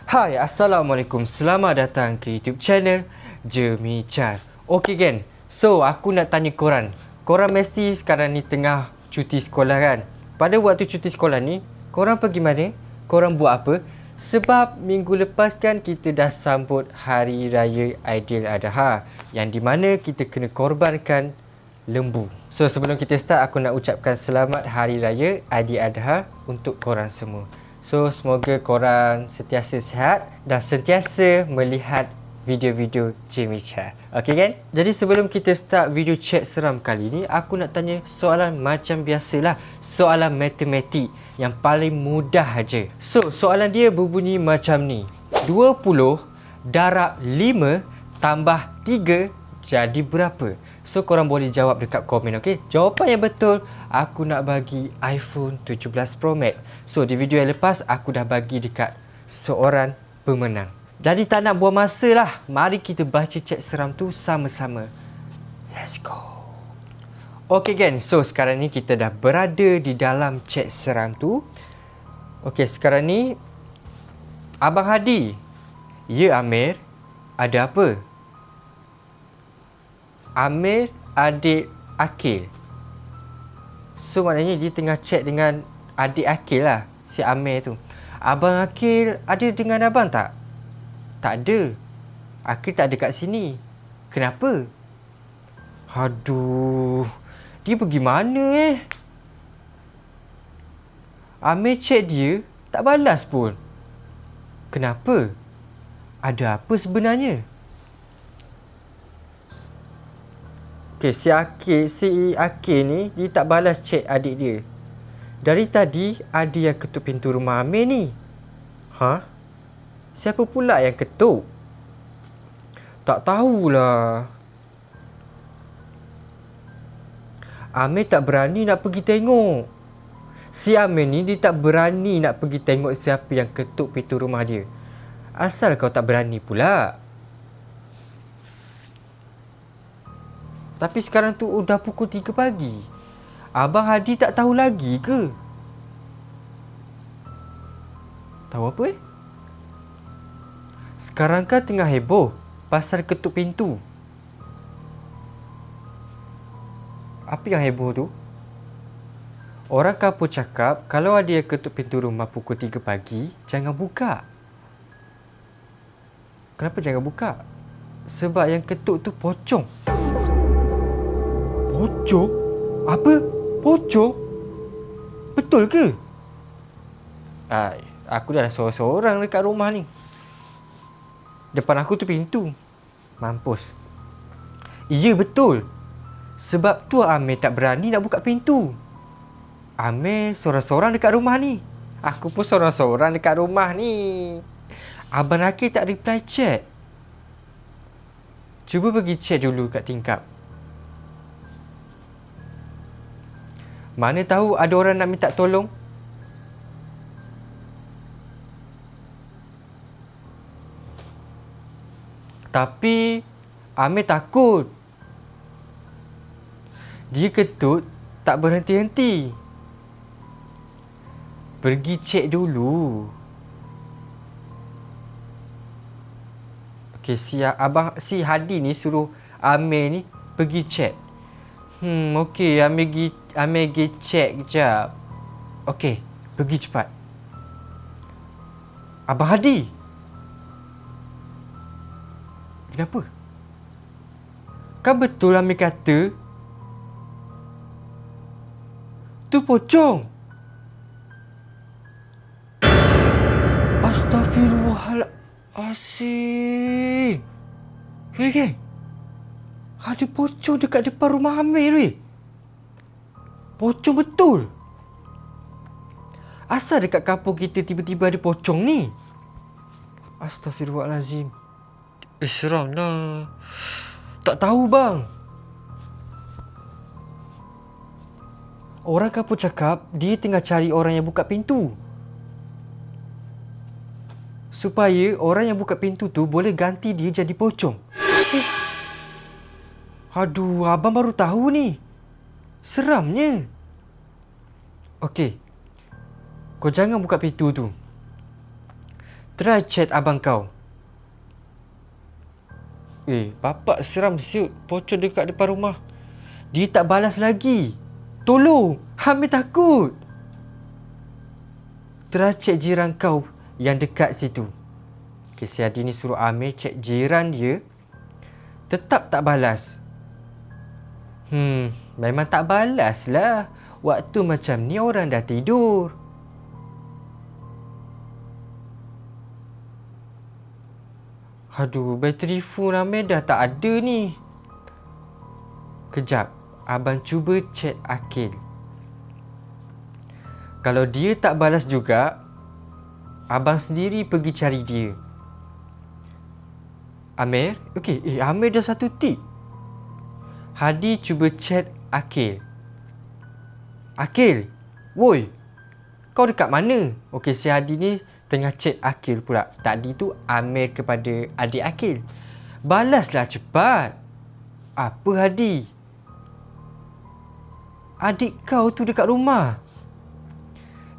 Hai, Assalamualaikum. Selamat datang ke YouTube channel Jemi Char. Okey gen, so aku nak tanya korang. Korang mesti sekarang ni tengah cuti sekolah kan? Pada waktu cuti sekolah ni, korang pergi mana? Korang buat apa? Sebab minggu lepas kan kita dah sambut Hari Raya Aidiladha, yang di mana kita kena korbankan lembu. So sebelum kita start, aku nak ucapkan selamat Hari Raya Aidiladha untuk korang semua. So semoga korang sentiasa sihat dan sentiasa melihat video-video Jemi Char. Okey kan? Jadi sebelum kita start video chat seram kali ni, aku nak tanya soalan macam biasalah. Soalan matematik yang paling mudah aja. So soalan dia berbunyi macam ni. 20 darab 5 tambah 3 jadi berapa? So korang boleh jawab dekat komen, okey? Jawapan yang betul, aku nak bagi iPhone 17 Pro Max. So di video yang lepas, aku dah bagi dekat seorang pemenang. Jadi tak nak buang masa lah. Mari kita baca chat seram tu sama-sama. Let's go. Okey gen, so sekarang ni kita dah berada di dalam chat seram tu. Okey, sekarang ni Abang Hadi. Ya Amir, ada apa? Amir adik Akil. So maknanya dia tengah chat dengan adik Akil lah, si Amir tu. Abang Akil ada dengan abang tak? Tak ada. Akil tak ada kat sini. Kenapa? Aduh, dia pergi mana Amir chat dia tak balas pun. Kenapa? Ada apa sebenarnya? Okay, si Akil ni dia tak balas chat adik dia. Dari tadi ada yang ketuk pintu rumah Amir ni. Ha? Siapa pula yang ketuk? Tak tahulah. Amir tak berani nak pergi tengok. Si Amir ni dia tak berani nak pergi tengok siapa yang ketuk pintu rumah dia. Asal kau tak berani pula? Tapi sekarang tu udah pukul 3 pagi. Abang Hadi tak tahu lagi ke? Tahu apa Sekarang kan tengah heboh pasal ketuk pintu. Apa yang heboh tu? Orang kampung cakap kalau ada yang ketuk pintu rumah pukul 3 pagi, jangan buka. Kenapa jangan buka? Sebab yang ketuk tu pocong. Pocong? Apa? Pocong? Betul ke? Aku dah seorang-seorang dekat rumah ni. Depan aku tu pintu. Mampus. Iya betul. Sebab tu Amir tak berani nak buka pintu. Amir seorang-seorang dekat rumah ni. Aku pun seorang-seorang dekat rumah ni. Abang Akil tak reply chat. Cuba pergi chat dulu kat tingkap. Mana tahu ada orang nak minta tolong. Tapi Amir takut. Dia kentut tak berhenti-henti. Pergi cek dulu. Okey, si Hadi ni suruh Amir ni pergi cek. Okey, Amir pergi cek kejap. Okey, pergi cepat. Abang Hadi. Kenapa? Kan betul Amir kata tu pocong. Astaghfirullahaladzim. Weh geng, ada pocong dekat depan rumah Amir weh. Pocong betul. Asal dekat kampung kita tiba-tiba ada pocong ni? Astaghfirullahaladzim. Seram lah. Tak tahu bang. Orang kampung cakap dia tengah cari orang yang buka pintu. Supaya orang yang buka pintu tu boleh ganti dia jadi pocong. Aduh, abang baru tahu ni. Seramnya. Okey. Kau jangan buka pintu tu. Try chat abang kau. Bapak seram siut. Pocong dekat depan rumah. Dia tak balas lagi. Tolong, Hamil takut. Try chat jiran kau yang dekat situ. Si Hadi ni suruh Amir chat jiran dia. Tetap tak balas. Memang tak balas lah. Waktu macam ni orang dah tidur. Aduh, bateri phone Amir dah tak ada ni. Kejap, abang cuba chat Akil. Kalau dia tak balas juga, abang sendiri pergi cari dia. Amir? Okey, Amir dah satu tik. Hadi cuba chat Akil. Akil, woi, kau dekat mana? Okey, si Hadi ni tengah chat Akil pula. Tadi tu Amir kepada adik Akil. Balaslah cepat. Apa Hadi? Adik kau tu dekat rumah.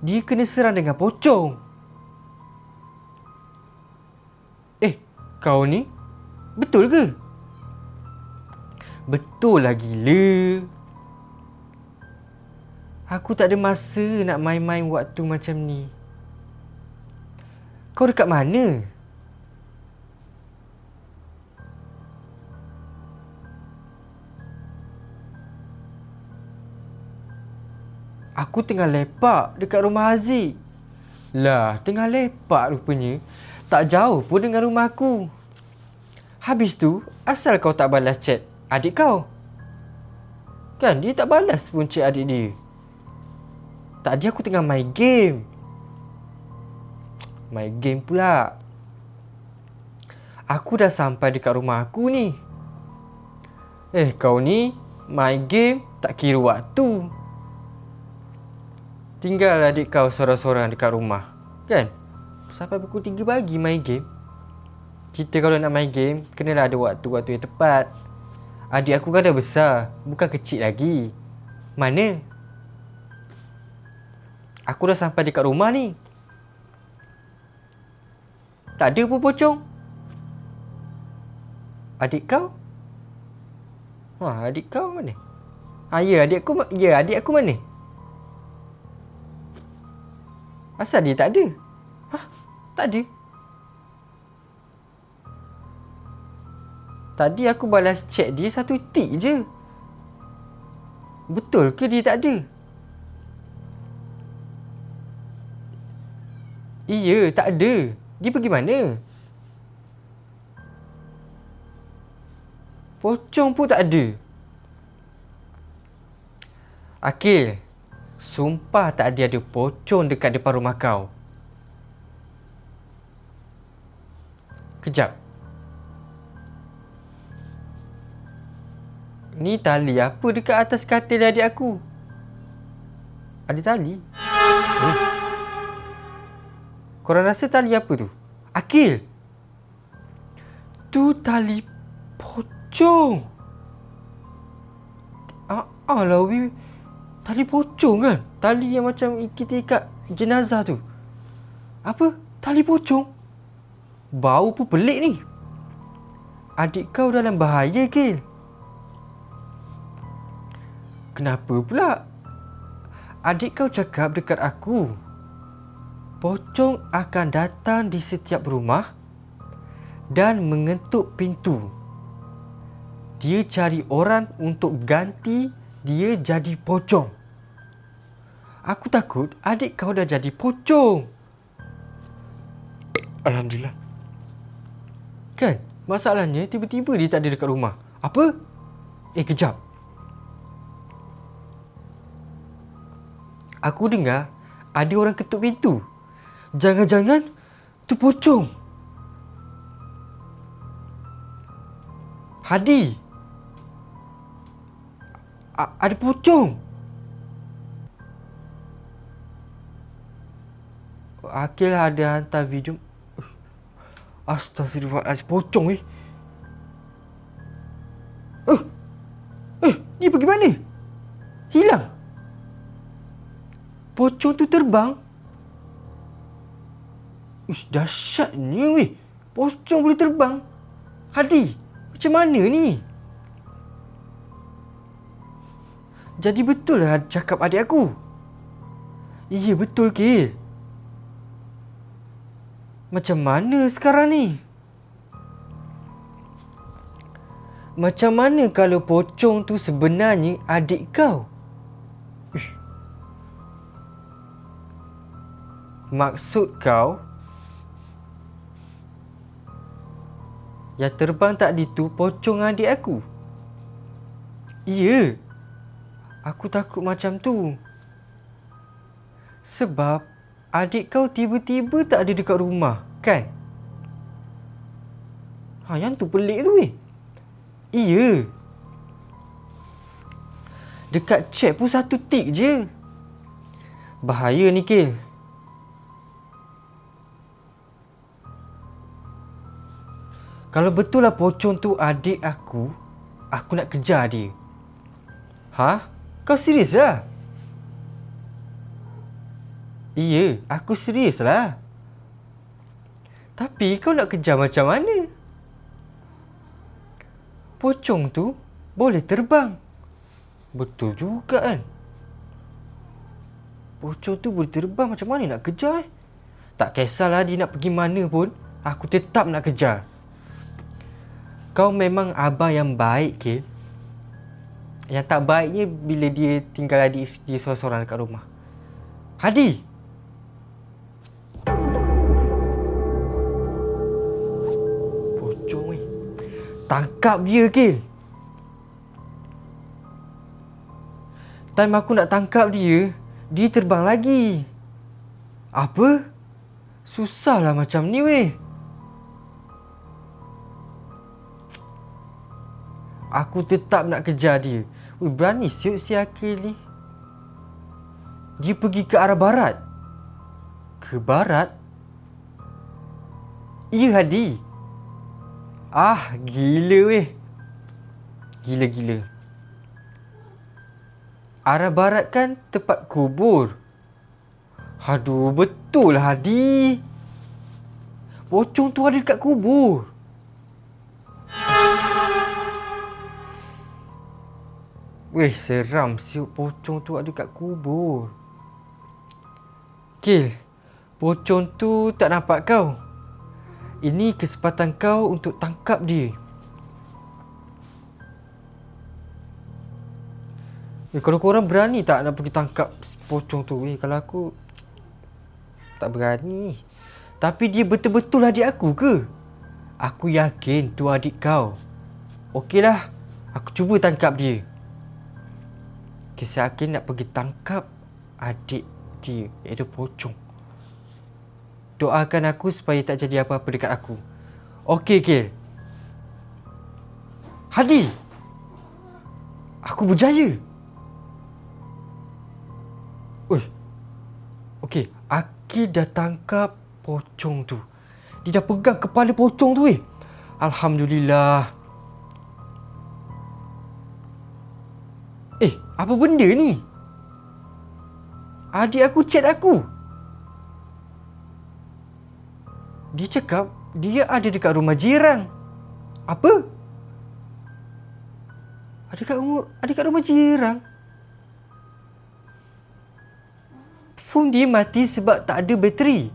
Dia kena serang dengan pocong. Kau ni betul ke? Betul lah gila. Aku tak ada masa nak main-main waktu macam ni. Kau dekat mana? Aku tengah lepak dekat rumah Haziq. Lah, tengah lepak rupanya. Tak jauh pun dengan rumah aku. Habis tu, asal kau tak balas chat adik kau? Kan, dia tak balas pun chat adik dia. Tadi aku tengah main game. Main game pula. Aku dah sampai dekat rumah aku ni. Kau ni main game tak kira waktu. Tinggal adik kau sorang-sorang dekat rumah. Kan? Sampai pukul 3 pagi main game. Kita kalau nak main game, kenalah ada waktu-waktu yang tepat. Adik aku kan dah besar, bukan kecil lagi. Mana? Aku dah sampai dekat rumah ni. Tak ada pun pocong. Adik kau? Adik kau mana? Ya, adik aku mana? Asal dia tak ada? Tak ada. Tadi aku balas chat dia satu tik je. Betul ke dia tak ada? Iya, tak ada. Dia pergi mana? Pocong pun tak ada. Akil, sumpah tak ada pocong dekat depan rumah kau. Kejap. Ni tali apa dekat atas katil adik aku? Ada tali? Korang rasa tali apa tu? Akil! Tu tali pocong. Alah, tali pocong kan? Tali yang macam kita ikat jenazah tu. Apa? Tali pocong? Bau pun pelik ni. Adik kau dalam bahaya, Kil. Kenapa pula? Adik kau cakap dekat aku, pocong akan datang di setiap rumah dan mengetuk pintu. Dia cari orang untuk ganti dia jadi pocong. Aku takut adik kau dah jadi pocong. Alhamdulillah. Kan? Masalahnya tiba-tiba dia tak ada dekat rumah. Apa? Kejap. Aku dengar ada orang ketuk pintu. Jangan-jangan tu pocong. Hadi. Ada pocong. Akil ada hantar video. Astaghfirullahaladzim, pocong dia pergi mana? Hilang. Pocong tu terbang. Uish, dahsyatnya weh. Pocong boleh terbang. Hadi, macam mana ni? Jadi betul lah cakap adik aku. Iya betul ke? Macam mana sekarang ni? Macam mana kalau pocong tu sebenarnya adik kau? Ish. Maksud kau yang terbang tadi tu pocong adik aku? Ya. Aku takut macam tu. Sebab adik kau tiba-tiba tak ada dekat rumah, kan? Yang tu pelik tu weh. Iya. Dekat chat pun 1 tik je. Bahaya ni, Kil. Kalau betul lah pocong tu adik aku nak kejar dia. Kau serius lah? Iya, aku serius lah. Tapi kau nak kejar macam mana? Pocong tu boleh terbang. Betul juga kan? Pocong tu boleh terbang, macam mana nak kejar? Tak kisahlah dia nak pergi mana pun, aku tetap nak kejar. Kau memang abang yang baik, Kil. Yang tak baiknya bila dia tinggal adik dia seorang-seorang dekat rumah. Hadi! Pocong ni. Tangkap dia, Kil. Time aku nak tangkap dia, dia terbang lagi. Apa? Susahlah macam ni weh. Aku tetap nak kejar dia. Weh, berani siut si Akil ni. Dia pergi ke arah barat. Ke barat? Ya, Hadi. Gila weh. Gila-gila. Arah barat kan tempat kubur. Aduh, betul lah, Hadi. Pocong tu ada dekat kubur. Weh, seram siut pocong tu ada kat kubur. Kil, pocong tu tak nampak kau. Ini kesempatan kau untuk tangkap dia. Kalau korang berani tak nak pergi tangkap pocong tu? Kalau aku tak berani. Tapi dia betul-betul adik aku ke? Aku yakin tu adik kau. Okeylah, aku cuba tangkap dia. Kisah Akin nak pergi tangkap adik dia, iaitu pocong. Doakan aku supaya tak jadi apa-apa dekat aku. Okey, Kil. Hadi! Aku berjaya. Okey, Akil dah tangkap pocong tu. Dia dah pegang kepala pocong tu weh. Alhamdulillah. Apa benda ni? Adik aku chat aku. Dia cakap dia ada dekat rumah jiran. Apa? Ada kat rumah jiran? Phone dia mati sebab tak ada bateri.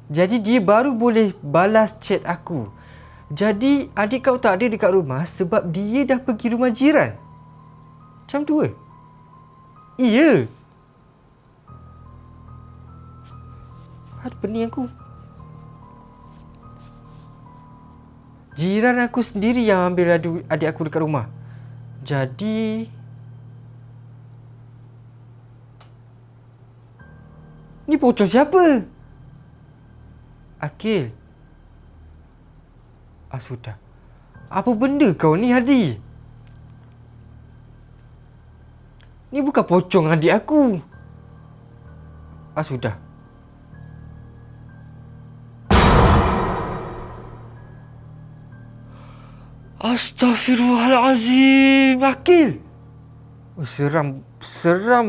Jadi dia baru boleh balas chat aku. Jadi adik kau tak ada dekat rumah sebab dia dah pergi rumah jiran. Macam tu ke? Iya. Aduh, pening aku. Jiran aku sendiri yang ambil adik aku dekat rumah. Jadi ni pocong siapa? Akil. Sudah. Apa benda kau ni, Hadi? Ni bukan pocong adik aku. Sudah. Astaghfirullahalazim, Akil. Seram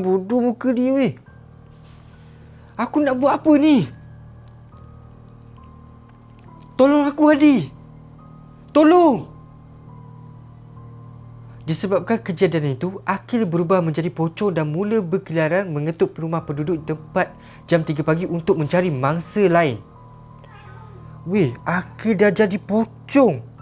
bodoh muka dia weh. Aku nak buat apa ni? Tolong aku, Hadi. Tolong. Disebabkan kejadian itu, Akil berubah menjadi pocong dan mula berkeliaran mengetuk rumah penduduk di tempat jam 3 pagi untuk mencari mangsa lain. Weh, Akil dah jadi pocong.